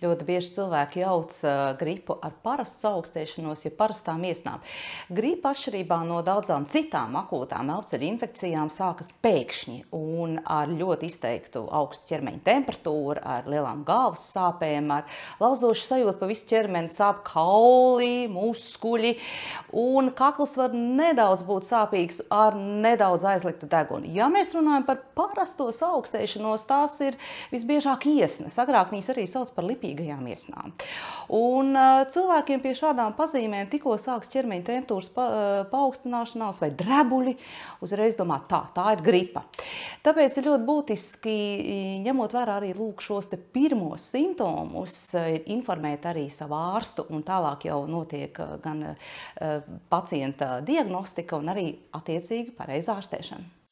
Ļoti bieži cilvēki jauc gripu ar parastu augstēšanos, ja parastām iesnām. Gripa atšķirībā no daudzām citām akūtām elpceļa infekcijām sākas pēkšņi un ar ļoti izteiktu augstu ķermeņa temperatūru, ar lielām galvas sāpēm, ar lauzošu sajūtu pa visu ķermeni, sāp kauli, muskuļi, un kakls var nedaudz būt sāpīgs ar nedaudz aizliktu degunu. Ja mēs runājam par parasto augstēšanos, tās ir visbiežāk iesnas. Agrāk viņas arī sauc par lipīgajām iesnām. Un cilvēkiem pie šādām pazīmēm tikko sāks ķermeņa temperatūras paaugstināšanās vai drebuļi, uzreiz domā, tā ir gripa. Tāpēc ir ļoti būtiski, ņemot vērā arī šos te pirmos simptomus, informēt arī savu ārstu, un tālāk jau notiek gan pacienta diagnostika un arī attiecīgi pareiza ārstēšana.